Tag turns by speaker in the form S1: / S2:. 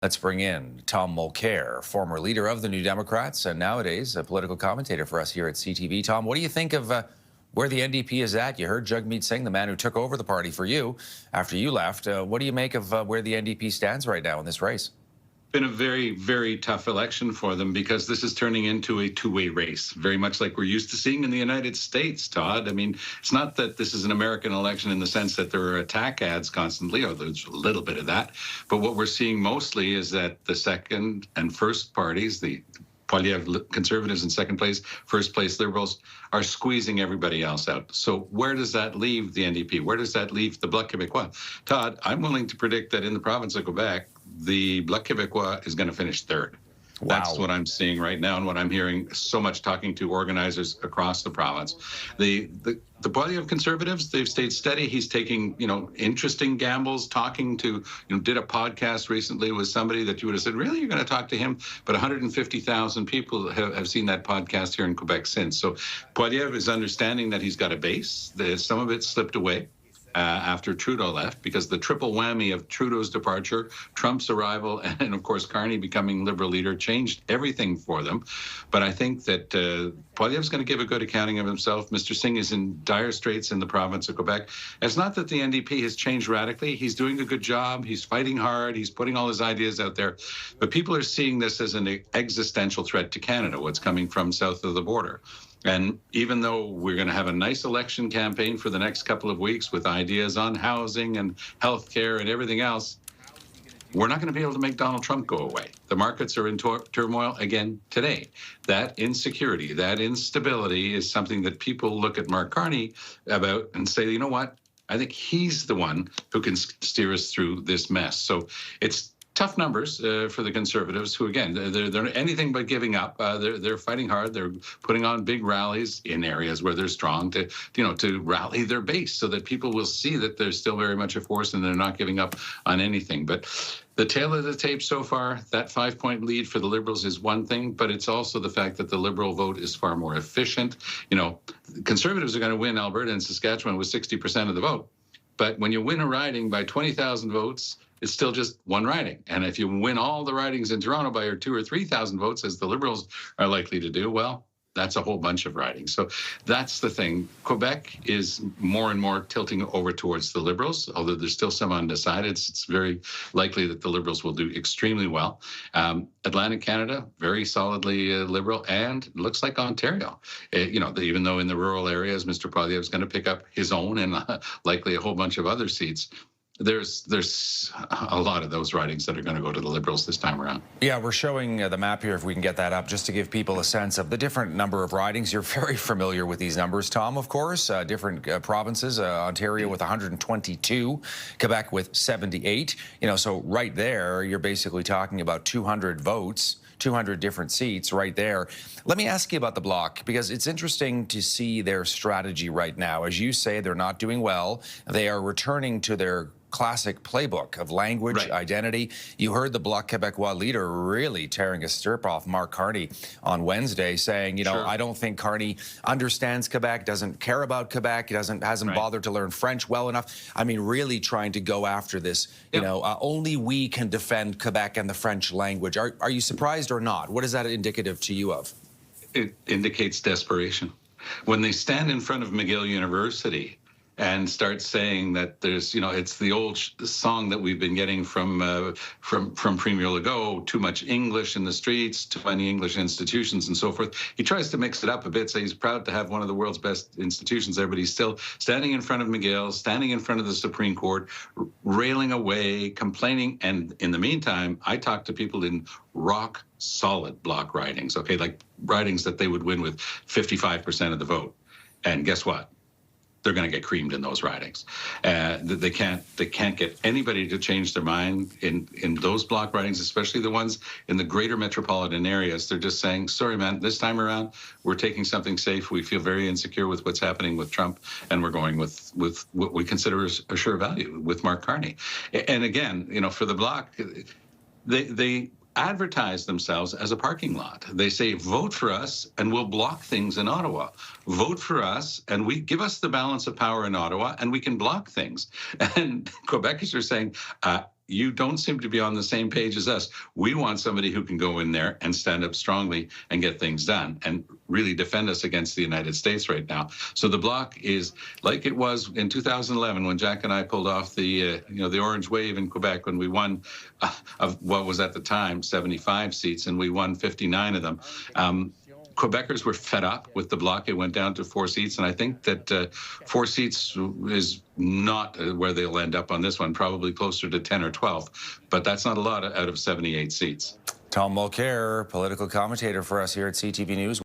S1: Let's bring in Tom Mulcair, former leader of the New Democrats and nowadays a political commentator for us here at CTV. Tom, what do you think of where the NDP is at? You heard Jagmeet Singh, the man who took over the party for you after you left. What do you make of where the NDP stands right now in this race?
S2: Been a very, very tough election for them because this is turning into a two-way race, very much like we're used to seeing in the United States, Todd. I mean, it's not that this is an American election in the sense that there are attack ads constantly, or there's a little bit of that. But what we're seeing mostly is that the second and first parties, the Poilievre Conservatives in second place, first place Liberals, are squeezing everybody else out. So where does that leave the NDP? Where does that leave the Bloc Quebecois? Todd, I'm willing to predict that in the province of Quebec, the Bloc Quebecois is going to finish third. Wow. That's what I'm seeing right now and what I'm hearing so much talking to organizers across the province. The Poilievre Conservatives, they've stayed steady. He's taking, interesting gambles, talking to, did a podcast recently with somebody that you would have said, really, you're going to talk to him? But 150,000 people have seen that podcast here in Quebec since. So Poilievre is understanding that he's got a base. Some of it slipped away after Trudeau left, because the triple whammy of Trudeau's departure, Trump's arrival, and of course Carney becoming Liberal leader changed everything for them. But I think that Poilievre's going to give a good accounting of himself. Mr. Singh is in dire straits in the province of Quebec. It's not that the NDP has changed radically. He's doing a good job. He's fighting hard. He's putting all his ideas out there. But people are seeing this as an existential threat to Canada, what's coming from south of the border. And even though we're going to have a nice election campaign for the next couple of weeks with ideas on housing and healthcare and everything else, we're not going to be able to make Donald Trump go away. The markets are in turmoil again today. That insecurity, that instability is something that people look at Mark Carney about and say, you know what? I think he's the one who can steer us through this mess. So it's tough numbers for the Conservatives, who, again, they're anything but giving up. They're fighting hard. They're putting on big rallies in areas where they're strong to rally their base so that people will see that they're still very much a force and they're not giving up on anything. But the tail of the tape so far, that 5-point lead for the Liberals is one thing, but it's also the fact that the Liberal vote is far more efficient. Conservatives are going to win Alberta and Saskatchewan with 60% of the vote. But when you win a riding by 20,000 votes, it's still just one riding. And if you win all the ridings in Toronto by 2,000 or 3,000 votes, as the Liberals are likely to do, well, that's a whole bunch of ridings. So that's the thing. Quebec is more and more tilting over towards the Liberals, although there's still some undecided. It's very likely that the Liberals will do extremely well. Atlantic Canada, very solidly Liberal, and looks like Ontario. Even though in the rural areas, Mr. Poilievre is going to pick up his own and likely a whole bunch of other seats. There's a lot of those ridings that are going to go to the Liberals this time around.
S1: Yeah, we're showing the map here, if we can get that up, just to give people a sense of the different number of ridings. You're very familiar with these numbers, Tom, of course. Different provinces, Ontario with 122, Quebec with 78. So right there, you're basically talking about 200 votes. 200 different seats right there. Let me ask you about the Bloc, because it's interesting to see their strategy right now. As you say, they're not doing well. They are returning to their classic playbook of language, right, identity. You heard the Bloc Quebecois leader really tearing a strip off Mark Carney on Wednesday, saying, sure, I don't think Carney understands Quebec, doesn't care about Quebec, hasn't right, bothered to learn French well enough. I mean, really trying to go after this, yep, only we can defend Quebec and the French language. Are you surprised or not? What is that indicative to you of?
S2: It indicates desperation. When they stand in front of McGill University and start saying that there's, it's the old song that we've been getting from Premier Legault, too much English in the streets, too many English institutions and so forth. He tries to mix it up a bit, so he's proud to have one of the world's best institutions there, but he's still standing in front of McGill, standing in front of the Supreme Court, railing away, complaining. And in the meantime, I talk to people in rock solid Bloc ridings, okay, like ridings that they would win with 55% of the vote. And guess what? They're going to get creamed in those ridings. They can't get anybody to change their mind in those Bloc ridings, especially the ones in the greater metropolitan areas. They're just saying, sorry, man, this time around, we're taking something safe. We feel very insecure with what's happening with Trump, and we're going with what we consider a sure value with Mark Carney. And again, for the Bloc, they advertise themselves as a parking lot. They say, vote for us and we'll block things in Ottawa. Vote for us and we give us the balance of power in Ottawa and we can block things. And Quebecers are saying, you don't seem to be on the same page as us. We want somebody who can go in there and stand up strongly and get things done and really defend us against the United States right now. So the Bloc is like it was in 2011 when Jack and I pulled off the the orange wave in Quebec when we won of what was at the time 75 seats, and we won 59 of them. Quebecers were fed up with the Bloc. It went down to 4 seats, and I think that 4 seats is not where they'll end up on this one, probably closer to 10 or 12. But that's not a lot out of 78 seats.
S1: Tom Mulcair, political commentator for us here at CTV News.